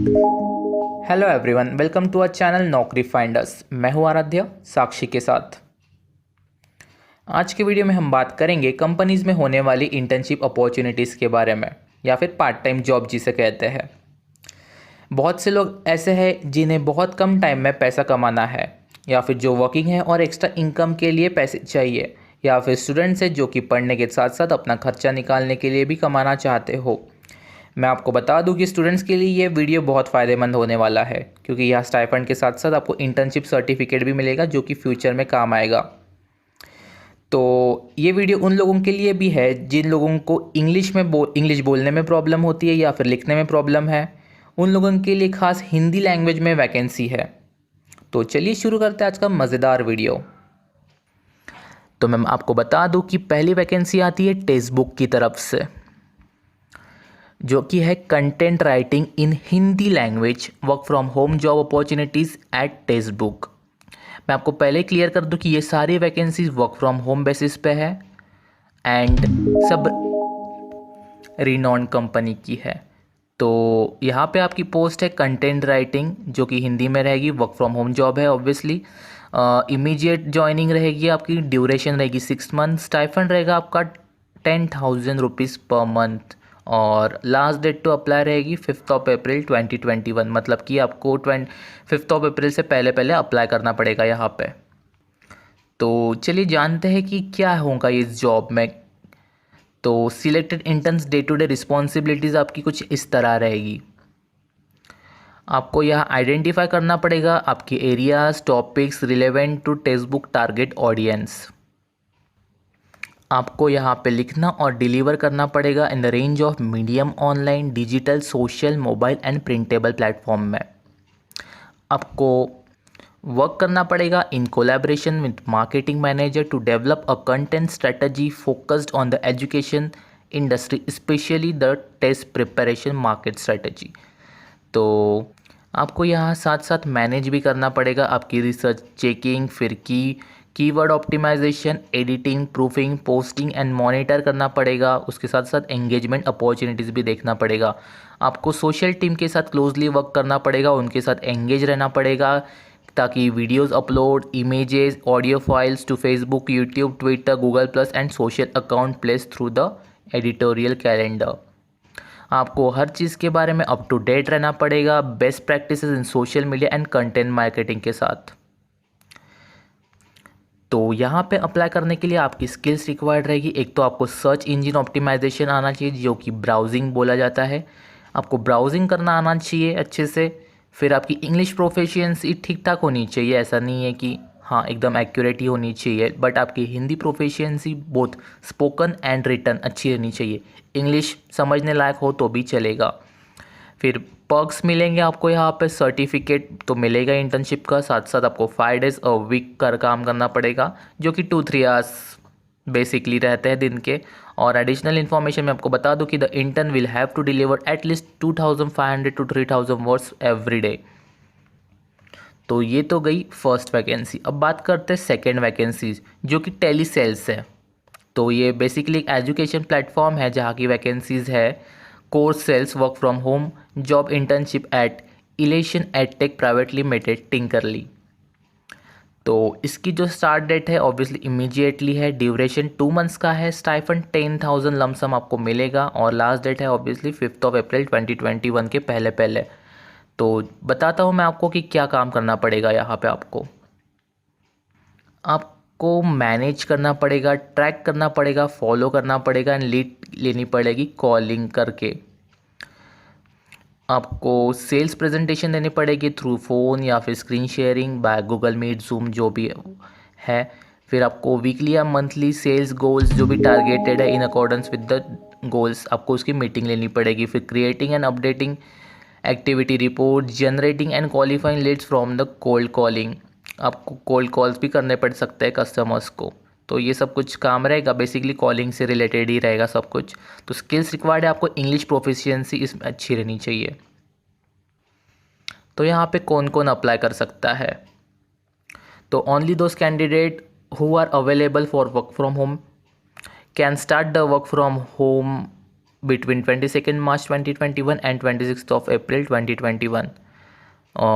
Hello everyone, welcome to our channel Naukri finders. मैं हूं आराध्य साक्षी के साथ। आज के वीडियो में हम बात करेंगे कंपनीज में होने वाली इंटर्नशिप अपॉर्चुनिटीज़ के बारे में, या फिर पार्ट टाइम जॉब जिसे कहते हैं। बहुत से लोग ऐसे हैं जिन्हें बहुत कम टाइम में पैसा कमाना है, या फिर जो वर्किंग है और एक्स्ट्रा इनकम के लिए पैसे चाहिए, या फिर स्टूडेंट्स हैं जो कि पढ़ने के साथ साथ अपना खर्चा निकालने के लिए भी कमाना चाहते हो। मैं आपको बता दूं कि स्टूडेंट्स के लिए ये वीडियो बहुत फ़ायदेमंद होने वाला है, क्योंकि यह स्टाइपेंड के साथ साथ आपको इंटर्नशिप सर्टिफिकेट भी मिलेगा जो कि फ्यूचर में काम आएगा। तो ये वीडियो उन लोगों के लिए भी है जिन लोगों को इंग्लिश बोलने में प्रॉब्लम होती है या फिर लिखने में प्रॉब्लम है। उन लोगों के लिए खास हिंदी लैंग्वेज में वैकेंसी है। तो चलिए शुरू करते हैं आज का मज़ेदार वीडियो। तो मैं आपको बता दूं कि पहली वैकेंसी आती है टेक्स्ट बुक की तरफ से, जो कि है content writing in Hindi language work from home job opportunities at text book. मैं आपको पहले क्लियर कर दूं कि ये सारी vacancies work from home basis पे है एंड सब रिनॉन कंपनी की है। तो यहाँ पे आपकी पोस्ट है कंटेंट राइटिंग, जो कि हिंदी में रहेगी, वर्क फ्रॉम होम जॉब है ऑब्वियसली। इमीडिएट ज्वाइनिंग रहेगी, आपकी ड्यूरेशन रहेगी 6 मंथ, स्टाइफंड रहेगा आपका 10,000 रुपीज़ पर मंथ, और लास्ट डेट टू अप्लाई रहेगी 5 अप्रैल 2021। मतलब कि आपको 5 अप्रैल से पहले पहले अप्लाई करना पड़ेगा यहाँ पे। तो चलिए जानते हैं कि क्या होगा इस जॉब में। तो selected interns day to day responsibilities आपकी कुछ इस तरह रहेगी। आपको यहाँ आइडेंटिफाई करना पड़ेगा आपके areas topics relevant to text book target audience. आपको यहाँ पे लिखना और डिलीवर करना पड़ेगा in the range of medium, online, digital, social, mobile and printable platform में। आपको वर्क करना पड़ेगा in collaboration with marketing manager to develop a content strategy focused on the education industry, specially the test preparation market strategy. तो आपको यहाँ साथ साथ manage भी करना पड़ेगा आपकी रिसर्च चेकिंग, फिर keyword optimization, editing, proofing, posting and monitor करना पड़ेगा। उसके साथ साथ एंगेजमेंट अपॉर्चुनिटीज़ भी देखना पड़ेगा। आपको सोशल टीम के साथ क्लोजली वर्क करना पड़ेगा, उनके साथ एंगेज रहना पड़ेगा, ताकि videos upload, images, audio files to Facebook, YouTube, Twitter, Google plus and social account place through the editorial calendar. आपको हर चीज़ के बारे में अप टू डेट रहना पड़ेगा, best practices in social media and content marketing के साथ। तो यहाँ पे अप्लाई करने के लिए आपकी स्किल्स रिक्वायर्ड रहेगी। एक तो आपको सर्च इंजन ऑप्टिमाइजेशन आना चाहिए, जो कि ब्राउजिंग बोला जाता है। आपको ब्राउजिंग करना आना चाहिए अच्छे से। फिर आपकी इंग्लिश प्रोफिशिएंसी ठीक ठाक होनी चाहिए, ऐसा नहीं है कि हाँ एकदम एक्यूरेट ही होनी चाहिए, बट आपकी Hindi proficiency both spoken and written अच्छी रहनी चाहिए। इंग्लिश समझने लायक हो तो भी चलेगा। फिर पर्क्स मिलेंगे आपको, यहाँ पे सर्टिफिकेट तो मिलेगा इंटर्नशिप का, साथ साथ आपको 5 डेज अ वीक कर काम करना पड़ेगा, जो कि 2-3 आवर्स बेसिकली रहते हैं दिन के। और एडिशनल इन्फॉर्मेशन मैं आपको बता दूं कि the intern will have to deliver at least 2500 to 3000 words every day. तो ये तो गई फर्स्ट वैकेंसी। अब बात करते हैं सेकेंड वैकेंसीज, जो कि टेली सेल्स है। तो ये बेसिकली एक एजुकेशन प्लेटफॉर्म है जहाँ की वैकेंसीज है course sales work from home job internship at Elation Edtech private limited Tinkerly. तो इसकी जो स्टार्ट डेट है ऑब्वियसली इमीडिएटली है, ड्यूरेशन 2 मंथ्स का है, स्टाइफंड 10,000 लमसम आपको मिलेगा, और लास्ट डेट है ऑब्वियसली 5 अप्रैल 2021 के पहले पहले। तो बताता हूँ मैं आपको कि क्या काम करना पड़ेगा यहाँ पे। आपको मैनेज करना पड़ेगा, ट्रैक करना पड़ेगा, फॉलो करना पड़ेगा एंड लीड लेनी पड़ेगी कॉलिंग करके। आपको सेल्स प्रेजेंटेशन देनी पड़ेगी थ्रू फ़ोन या फिर screen sharing by Google Meet, Zoom जो भी है। फिर आपको वीकली या मंथली सेल्स गोल्स जो भी टारगेटेड है in accordance with the goals, आपको उसकी मीटिंग लेनी पड़ेगी। फिर creating and updating activity report, generating and qualifying leads from the cold calling, आपको कोल्ड कॉल्स भी करने पड़ सकते हैं कस्टमर्स को। तो ये सब कुछ काम रहेगा, बेसिकली कॉलिंग से रिलेटेड ही रहेगा सब कुछ। तो स्किल्स रिक्वायर्ड है, आपको इंग्लिश प्रोफिशिएंसी इसमें अच्छी रहनी चाहिए। तो यहाँ पे कौन कौन अप्लाई कर सकता है? तो only those candidate who are available for work from home can start the work from home between 22 March 2021 and 26 April 2021।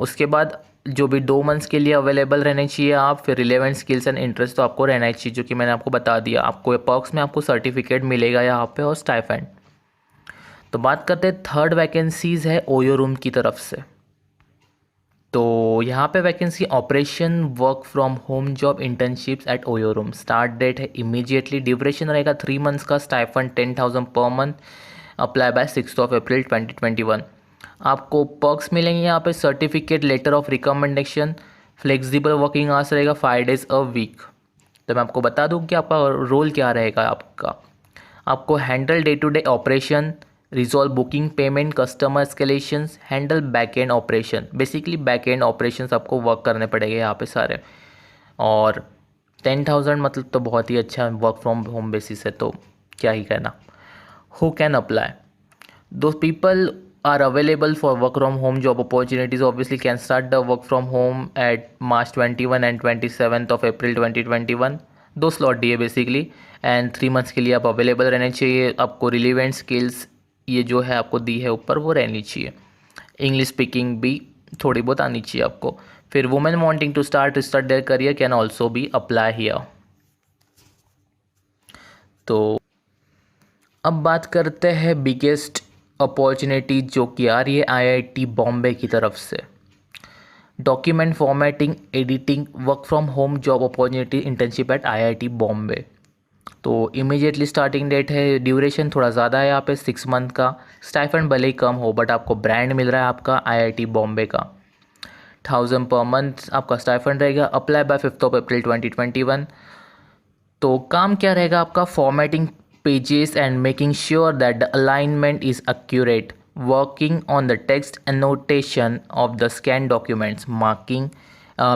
उसके बाद जो भी 2 मंथ्स के लिए अवेलेबल रहने चाहिए आप, फिर रिलेवेंट स्किल्स एंड इंटरेस्ट तो आपको रहना ही चाहिए, जो कि मैंने आपको बता दिया। आपको पर्क्स में आपको सर्टिफिकेट मिलेगा यहाँ पे और स्टाइपेंड। तो बात करते हैं थर्ड वैकेंसीज़ है ओयो रूम की तरफ से। तो यहाँ पे vacancy operation work from home job internships at OYO room. Start date है इमीडिएटली, ड्यूरेशन रहेगा 3 मंथ्स का, stipend 10,000 per month, apply bye 6 अप्रैल 2021। आपको पर्क्स मिलेंगे यहाँ पे, certificate, letter of recommendation, flexible working hours रहेगा 5 डेज अ वीक। तो मैं आपको बता दूँ कि आपका रोल क्या रहेगा आपका। आपको handle day to day operation, resolve booking, payment, customer escalations, handle back end operation. Basically back end operations आपको वर्क करने पड़ेंगे यहाँ पे सारे। और 10,000 मतलब तो बहुत ही अच्छा वर्क फ्रॉम होम बेसिस है, तो क्या ही कहना। Who can apply? Those people are available for work from home job opportunities obviously can start the work from home at March 21 and 27th of April 2021। 2 slot दिए basically, and 3 months के लिए आप available रहने चाहिए। आपको relevant skills ये जो है आपको दी है ऊपर वो रहनी चाहिए। इंग्लिश स्पीकिंग भी थोड़ी बहुत आनी चाहिए आपको। फिर women wanting to start their career can also be apply here. तो अब बात करते हैं बिगेस्ट अपॉर्चुनिटी जो कि आ रही है आईआईटी बॉम्बे की तरफ से। Document formatting, editing, work from home job opportunity internship at IIT Bombay. तो इमीडिएटली स्टार्टिंग डेट है, ड्यूरेशन थोड़ा ज़्यादा है यहाँ पे 6 मंथ का, स्टाइफंड भले ही कम हो बट आपको ब्रांड मिल रहा है आपका आईआईटी बॉम्बे का। 1,000 पर मंथ आपका स्टाइफंड रहेगा, अप्लाई बाय 5 अप्रैल 2021। तो काम क्या रहेगा आपका? Formatting pages and making sure that the alignment is accurate, working on the text annotation of the scanned documents,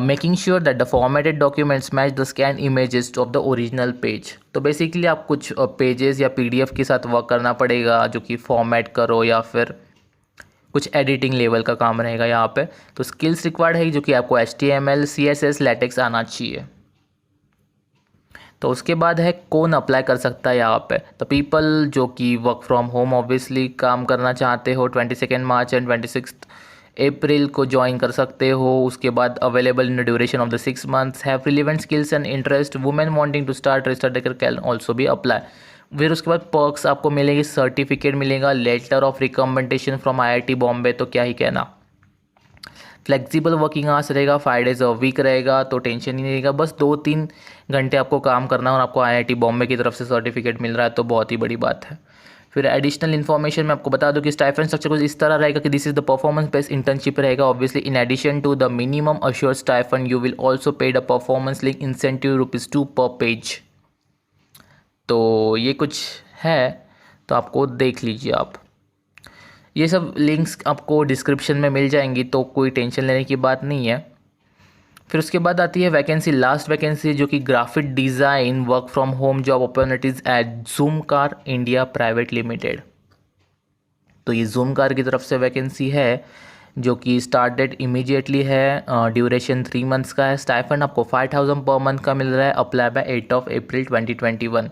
making sure that the formatted documents match the scanned images of the original page। तो basically आप कुछ pages या PDF के साथ work करना पड़ेगा जो कि फॉर्मेट करो, या फिर कुछ एडिटिंग लेवल का काम रहेगा यहाँ पे। तो स्किल्स रिक्वायर्ड है जो कि आपको HTML, CSS, लेटेक्स आना चाहिए। तो उसके बाद है कौन अप्लाई कर सकता है यहाँ पे? तो पीपल जो कि वर्क फ्रॉम होम ऑब्वियसली काम करना चाहते हो, 22 मार्च एंड 26 अप्रैल को ज्वाइन कर सकते हो। उसके बाद available in the duration of the 6 months, have relevant skills and interest, women wanting to start registered can also भी अप्लाई। फिर उसके बाद पर्क्स आपको मिलेंगे, सर्टिफिकेट मिलेगा, letter of recommendation from IIT Bombay, तो क्या ही कहना। फ्लेक्सिबल वर्किंग आवर्स रहेगा, 5 डेज अ वीक रहेगा, तो टेंशन ही नहीं रहेगा। बस 2-3 घंटे आपको काम करना है और आपको आईआईटी बॉम्बे की तरफ से सर्टिफिकेट मिल रहा है, तो बहुत ही बड़ी बात है। फिर एडिशनल इन्फॉर्मेशन मैं आपको बता दूं कि स्टाइपेंड स्ट्रक्चर कुछ इस तरह रहेगा कि this is the performance based internship रहेगा। Obviously in addition to the minimum assured stipend you will also paid a performance link incentive ₹2 per page. तो ये कुछ है, तो आपको देख लीजिए आप। ये सब लिंक्स आपको डिस्क्रिप्शन में मिल जाएंगी, तो कोई टेंशन लेने की बात नहीं है। फिर उसके बाद आती है वैकेंसी, लास्ट वैकेंसी जो कि graphic design work from home job opportunities at Zoom car India private limited. तो ये जूम कार की तरफ से वैकेंसी है जो कि स्टार्ट डेट इमीडिएटली है, ड्यूरेशन 3 मंथ्स का है, स्टाइफंड आपको 5,000 पर मंथ का मिल रहा है, अप्लाई बाय 8 अप्रैल 2021।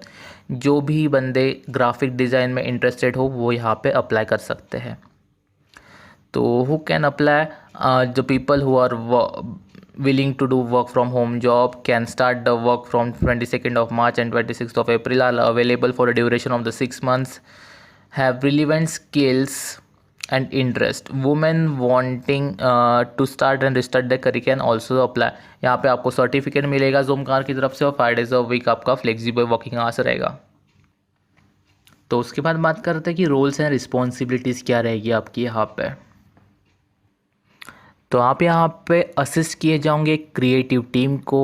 जो भी बंदे ग्राफिक डिज़ाइन में इंटरेस्टेड हो वो यहाँ पे अप्लाई कर सकते हैं। तो who can apply? The people who are willing to do work from home job can start the work from 22nd of March and 26th of April, are available for a duration of the 6 months, have relevant skills and interest, women wanting to start and restart their career can also apply। यहाँ पे आपको certificate मिलेगा zoom car की तरफ से और 5 days a week आपका flexible working hours रहेगा। तो उसके बाद बात करते हैं कि रोल्स एंड रिस्पॉन्सिबिलिटीज़ क्या रहेगी आपकी यहाँ पे। तो आप यहाँ पे असिस्ट किए जाओगे क्रिएटिव टीम को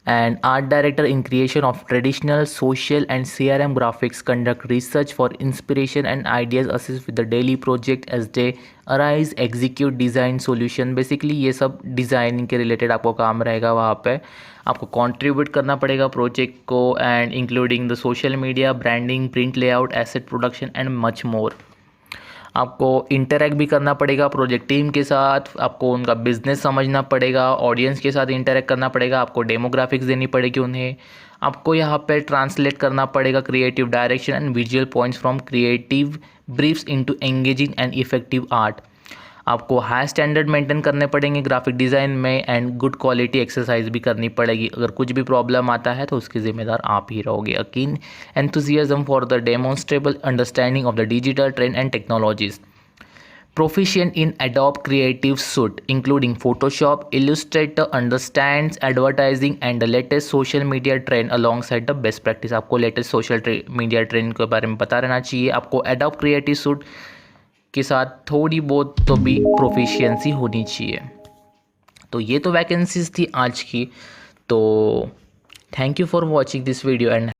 and art director in creation of traditional, social and CRM graphics, conduct research for inspiration and ideas, assist with the daily project as they arise, execute design solution. Basically ये सब designing के related आपको काम रहेगा। वहाँ पे आपको contribute करना पड़ेगा प्रोजेक्ट को, and including the social media, branding, print layout, asset production and much more. आपको इंटरेक्ट भी करना पड़ेगा प्रोजेक्ट टीम के साथ, आपको उनका बिजनेस समझना पड़ेगा, ऑडियंस के साथ इंटरेक्ट करना पड़ेगा, आपको डेमोग्राफिक्स देनी पड़ेगी उन्हें, आपको यहाँ पे ट्रांसलेट करना पड़ेगा creative direction and visual points from creative briefs into engaging and effective art. आपको हाई स्टैंडर्ड मेंटेन करने पड़ेंगे ग्राफिक डिज़ाइन में एंड गुड क्वालिटी एक्सरसाइज भी करनी पड़ेगी। अगर कुछ भी प्रॉब्लम आता है तो उसकी जिम्मेदार आप ही रहोगे। A keen enthusiasm for the demonstrable understanding of the digital trend and technologies. Proficient in Adobe Creative Suite including Photoshop, Illustrator, understands advertising and the latest social media trend alongside the best practice। आपको latest social media trend के बारे में पता रहना चाहिए। आपको Adobe Creative Suite के साथ थोड़ी बहुत तो भी प्रोफिशिएंसी होनी चाहिए। तो ये तो वैकेंसीज थी आज की। तो thank you for watching this video and